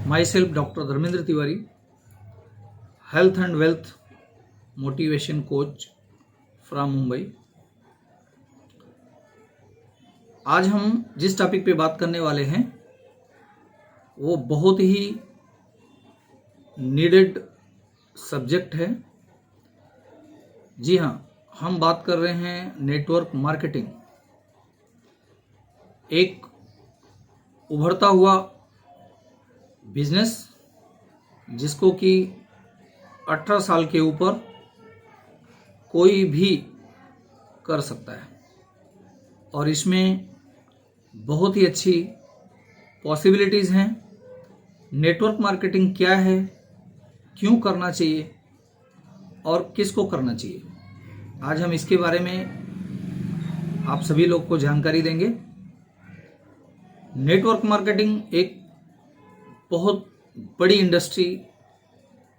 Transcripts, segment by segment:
myself Dr. Dharmendra Tiwari, health and wealth motivation coach from Mumbai. आज हम जिस topic पे बात करने वाले हैं वो बहुत ही नीडेड सब्जेक्ट है। जी हाँ, हम बात कर रहे हैं नेटवर्क मार्केटिंग, एक उभरता हुआ बिजनेस जिसको कि 18 साल के ऊपर कोई भी कर सकता है और इसमें बहुत ही अच्छी पॉसिबिलिटीज़ हैं। नेटवर्क मार्केटिंग क्या है, क्यों करना चाहिए और किसको करना चाहिए, आज हम इसके बारे में आप सभी लोग को जानकारी देंगे। नेटवर्क मार्केटिंग एक बहुत बड़ी इंडस्ट्री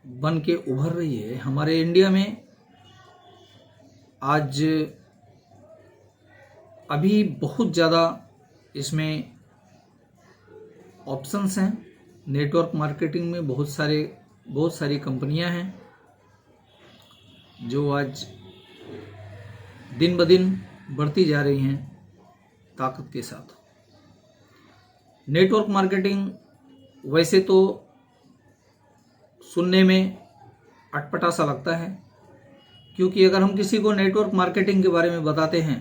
बन के उभर रही है हमारे इंडिया में। आज अभी बहुत ज़्यादा इसमें ऑप्शंस हैं। नेटवर्क मार्केटिंग में बहुत सारी कंपनियां हैं जो आज दिन ब दिन बढ़ती जा रही हैं ताकत के साथ। नेटवर्क मार्केटिंग वैसे तो सुनने में अटपटा सा लगता है, क्योंकि अगर हम किसी को नेटवर्क मार्केटिंग के बारे में बताते हैं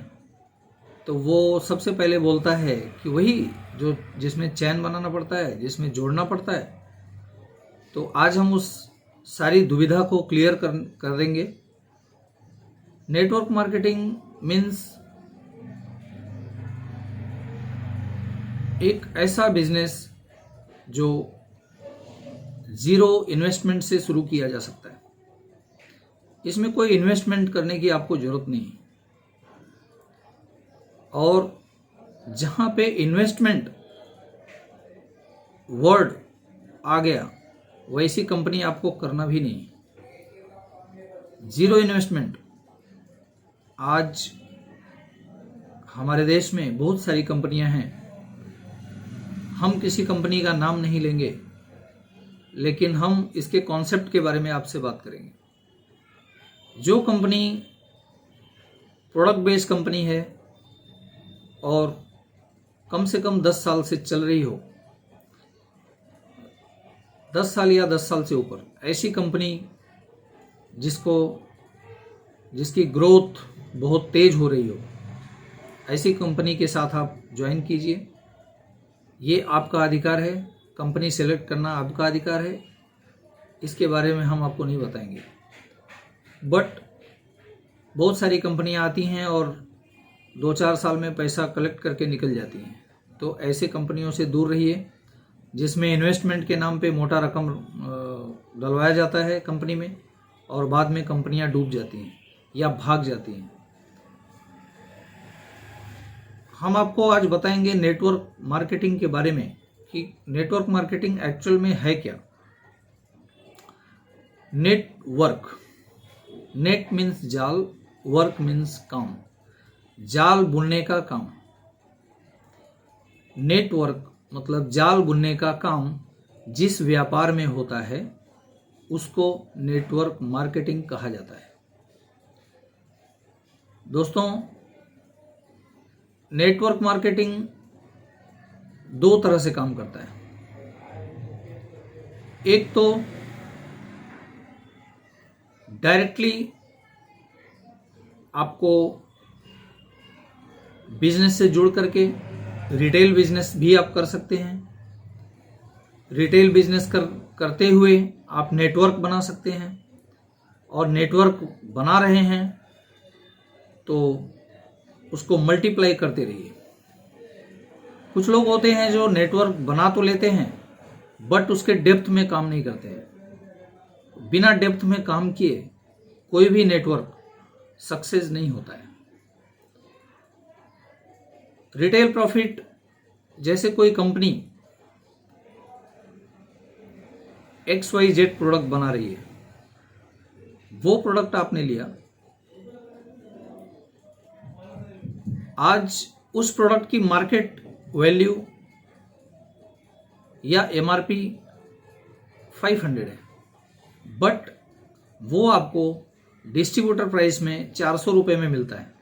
तो वो सबसे पहले बोलता है कि वही जो जिसमें चैन बनाना पड़ता है, जिसमें जोड़ना पड़ता है। तो आज हम उस सारी दुविधा को क्लियर कर देंगे। नेटवर्क मार्केटिंग मीन्स एक ऐसा बिजनेस जो ज़ीरो इन्वेस्टमेंट से शुरू किया जा सकता है। इसमें कोई इन्वेस्टमेंट करने की आपको ज़रूरत नहीं है, और जहाँ पे इन्वेस्टमेंट वर्ड आ गया वैसी कंपनी आपको करना भी नहीं। ज़ीरो इन्वेस्टमेंट, आज हमारे देश में बहुत सारी कंपनियां हैं। हम किसी कंपनी का नाम नहीं लेंगे, लेकिन हम इसके कॉन्सेप्ट के बारे में आपसे बात करेंगे। जो कंपनी प्रोडक्ट बेस्ड कंपनी है और कम से कम 10 साल से चल रही हो, 10 साल या 10 साल से ऊपर, ऐसी कंपनी जिसकी ग्रोथ बहुत तेज हो रही हो, ऐसी कंपनी के साथ आप ज्वाइन कीजिए। ये आपका अधिकार है, कंपनी सेलेक्ट करना आपका अधिकार है। इसके बारे में हम आपको नहीं बताएंगे। बट बहुत सारी कंपनियां आती हैं और 2-4 साल में पैसा कलेक्ट करके निकल जाती हैं। तो ऐसे कंपनियों से दूर रहिए जिसमें इन्वेस्टमेंट के नाम पे मोटा रकम डलवाया जाता है कंपनी में और बाद में कंपनियां डूब जाती हैं या भाग जाती हैं। हम आपको आज बताएंगे नेटवर्क मार्केटिंग के बारे में कि नेटवर्क मार्केटिंग एक्चुअल में है क्या। नेटवर्क, नेट मीन्स जाल, वर्क मीन्स काम, जाल बुनने का काम। नेटवर्क मतलब जाल बुनने का काम जिस व्यापार में होता है उसको नेटवर्क मार्केटिंग कहा जाता है। दोस्तों, नेटवर्क मार्केटिंग 2 तरह से काम करता है। एक तो डायरेक्टली आपको बिजनेस से जुड़ करके रिटेल बिजनेस भी आप कर सकते हैं। रिटेल बिजनेस करते हुए आप नेटवर्क बना सकते हैं, और नेटवर्क बना रहे हैं तो उसको मल्टीप्लाई करते रहिए। कुछ लोग होते हैं जो नेटवर्क बना तो लेते हैं बट उसके डेप्थ में काम नहीं करते हैं। बिना डेप्थ में काम किए कोई भी नेटवर्क सक्सेस नहीं होता है। रिटेल प्रॉफिट जैसे कोई कंपनी XYZ प्रोडक्ट बना रही है, वो प्रोडक्ट आपने लिया, आज उस प्रोडक्ट की मार्केट वैल्यू या MRP 500 है, बट वो आपको डिस्ट्रीब्यूटर प्राइस में 400 रुपये में मिलता है।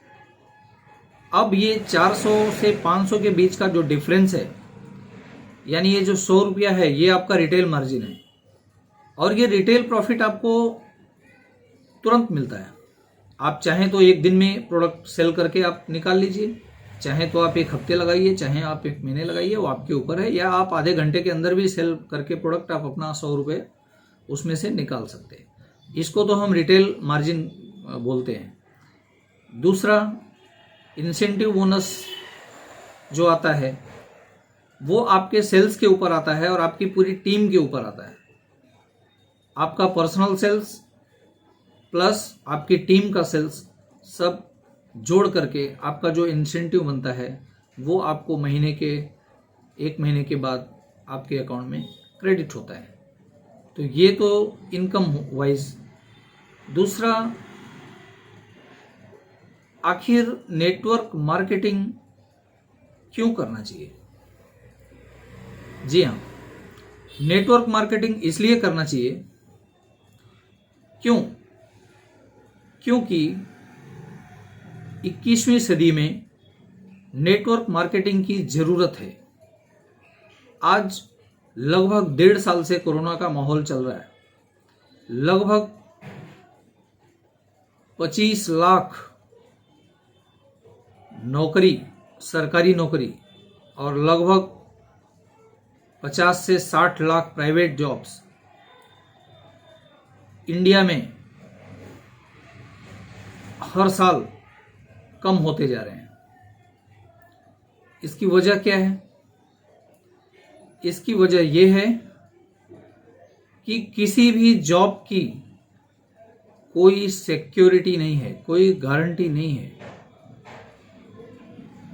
अब ये 400 से 500 के बीच का जो डिफरेंस है, यानी ये जो 100 रुपया है, ये आपका रिटेल मार्जिन है, और ये रिटेल प्रॉफिट आपको तुरंत मिलता है। आप चाहें तो एक दिन में प्रोडक्ट सेल करके आप निकाल लीजिए, चाहे तो आप एक हफ्ते लगाइए, चाहे आप एक महीने लगाइए, वो आपके ऊपर है, या आप आधे घंटे के अंदर भी सेल करके प्रोडक्ट आप अपना 100 रुपये उसमें से निकाल सकते हैं। इसको तो हम रिटेल मार्जिन बोलते हैं। दूसरा, इंसेंटिव बोनस जो आता है वो आपके सेल्स के ऊपर आता है और आपकी पूरी टीम के ऊपर आता है। आपका पर्सनल सेल्स प्लस आपकी टीम का सेल्स सब जोड़ करके आपका जो इंसेंटिव बनता है वो आपको एक महीने के बाद आपके अकाउंट में क्रेडिट होता है। तो ये तो इनकम वाइज। दूसरा, आखिर नेटवर्क मार्केटिंग क्यों करना चाहिए? जी हाँ, नेटवर्क मार्केटिंग इसलिए करना चाहिए क्योंकि 21वीं सदी में नेटवर्क मार्केटिंग की जरूरत है। आज लगभग 1.5 साल से कोरोना का माहौल चल रहा है। लगभग 25 लाख नौकरी, सरकारी नौकरी, और लगभग 50 से 60 लाख प्राइवेट जॉब्स इंडिया में हर साल कम होते जा रहे हैं। इसकी वजह क्या है? इसकी वजह यह है कि किसी भी जॉब की कोई सिक्योरिटी नहीं है, कोई गारंटी नहीं है।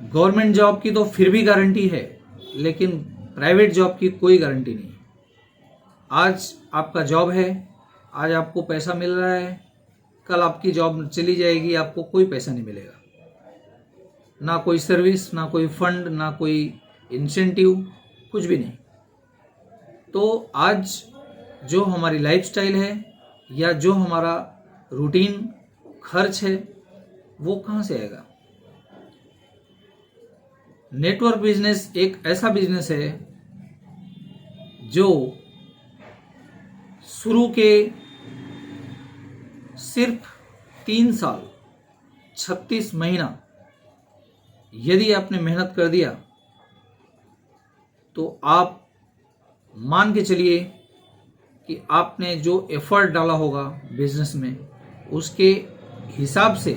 गवर्नमेंट जॉब की तो फिर भी गारंटी है, लेकिन प्राइवेट जॉब की कोई गारंटी नहीं। आज आपका जॉब है, आज आपको पैसा मिल रहा है, कल आपकी जॉब चली जाएगी, आपको कोई पैसा नहीं मिलेगा, ना कोई सर्विस, ना कोई फंड, ना कोई इंसेंटिव, कुछ भी नहीं। तो आज जो हमारी लाइफस्टाइल है या जो हमारा रूटीन खर्च है वो कहाँ से आएगा? नेटवर्क बिजनेस एक ऐसा बिजनेस है जो शुरू के सिर्फ 3 साल 36 महीना यदि आपने मेहनत कर दिया तो आप मान के चलिए कि आपने जो एफर्ट डाला होगा बिजनेस में उसके हिसाब से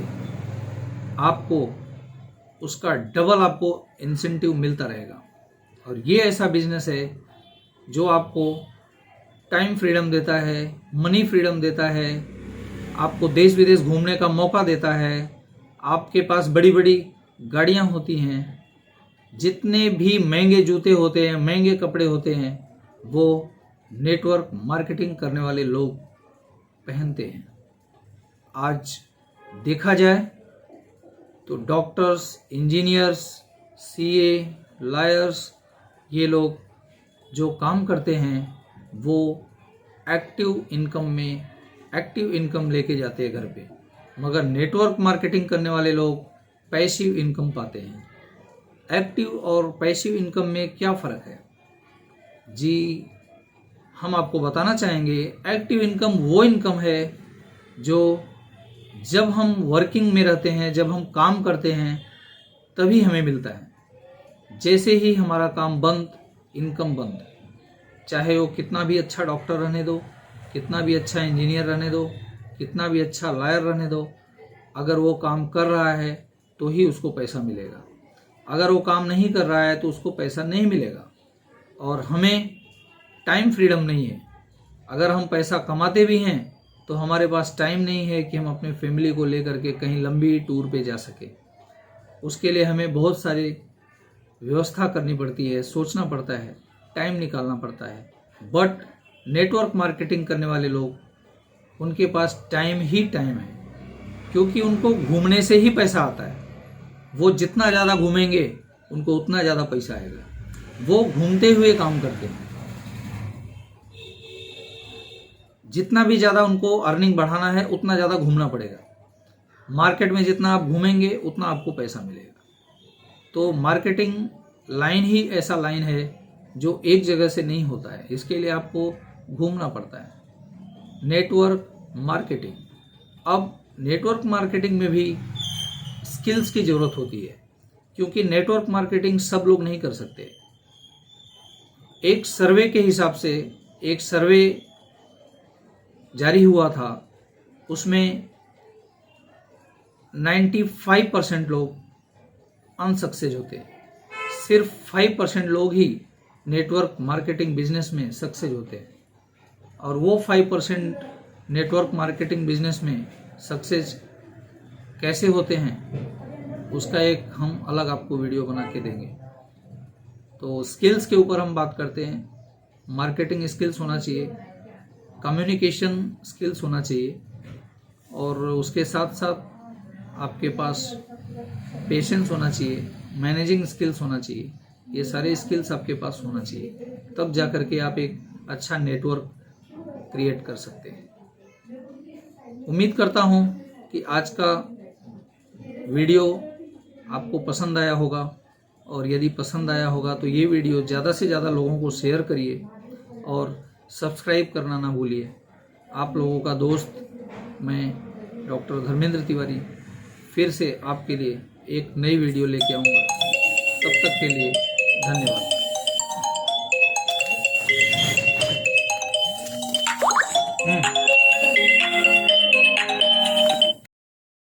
आपको उसका डबल आपको इंसेंटिव मिलता रहेगा। और ये ऐसा बिजनेस है जो आपको टाइम फ्रीडम देता है, मनी फ्रीडम देता है, आपको देश विदेश घूमने का मौका देता है, आपके पास बड़ी बड़ी गाड़ियाँ होती हैं, जितने भी महंगे जूते होते हैं, महंगे कपड़े होते हैं, वो नेटवर्क मार्केटिंग करने वाले लोग पहनते हैं। आज देखा जाए तो डॉक्टर्स, इंजीनियर्स, सीए, लॉयर्स, ये लोग जो काम करते हैं वो एक्टिव इनकम लेके जाते हैं घर पे, मगर नेटवर्क मार्केटिंग करने वाले लोग पैसिव इनकम पाते हैं। एक्टिव और पैसिव इनकम में क्या फ़र्क है? जी, हम आपको बताना चाहेंगे, एक्टिव इनकम वो इनकम है जो जब हम वर्किंग में रहते हैं, जब हम काम करते हैं तभी हमें मिलता है। जैसे ही हमारा काम बंद, इनकम बंद। चाहे वो कितना भी अच्छा डॉक्टर रहने दो, कितना भी अच्छा इंजीनियर रहने दो, कितना भी अच्छा लॉयर रहने दो, अगर वो काम कर रहा है तो ही उसको पैसा मिलेगा। अगर वो काम नहीं कर रहा है तो उसको पैसा नहीं मिलेगा। और हमें टाइम फ्रीडम नहीं है। अगर हम पैसा कमाते भी हैं तो हमारे पास टाइम नहीं है कि हम अपने फैमिली को लेकर के कहीं लंबी टूर पे जा सके। उसके लिए हमें बहुत सारी व्यवस्था करनी पड़ती है, सोचना पड़ता है, टाइम निकालना पड़ता है। बट नेटवर्क मार्केटिंग करने वाले लोग, उनके पास टाइम ही टाइम है, क्योंकि उनको घूमने से ही पैसा आता है। वो जितना ज़्यादा घूमेंगे उनको उतना ज़्यादा पैसा आएगा। वो घूमते हुए काम करते हैं। जितना भी ज़्यादा उनको अर्निंग बढ़ाना है उतना ज़्यादा घूमना पड़ेगा। मार्केट में जितना आप घूमेंगे उतना आपको पैसा मिलेगा। तो मार्केटिंग लाइन ही ऐसा लाइन है जो एक जगह से नहीं होता है, इसके लिए आपको घूमना पड़ता है। नेटवर्क मार्केटिंग, अब नेटवर्क मार्केटिंग में भी स्किल्स की ज़रूरत होती है, क्योंकि नेटवर्क मार्केटिंग सब लोग नहीं कर सकते। एक सर्वे के हिसाब से एक सर्वे जारी हुआ था, उसमें 95% लोग अनसक्सेस होते हैं। सिर्फ 5% लोग ही नेटवर्क मार्केटिंग बिजनेस में सक्सेस होते हैं। और वो 5% नेटवर्क मार्केटिंग बिजनेस में सक्सेस कैसे होते हैं उसका एक हम अलग आपको वीडियो बना के देंगे। तो स्किल्स के ऊपर हम बात करते हैं। मार्केटिंग स्किल्स होना चाहिए, कम्युनिकेशन स्किल्स होना चाहिए, और उसके साथ साथ आपके पास पेशेंस होना चाहिए, मैनेजिंग स्किल्स होना चाहिए। ये सारे स्किल्स आपके पास होना चाहिए, तब जा कर के आप एक अच्छा नेटवर्क क्रिएट कर सकते हैं। उम्मीद करता हूँ कि आज का वीडियो आपको पसंद आया होगा, और यदि पसंद आया होगा तो ये वीडियो ज़्यादा से ज़्यादा लोगों को शेयर करिए और सब्सक्राइब करना ना भूलिए। आप लोगों का दोस्त मैं डॉक्टर धर्मेंद्र तिवारी फिर से आपके लिए एक नई वीडियो लेके आऊँगा। तब तक के लिए धन्यवाद।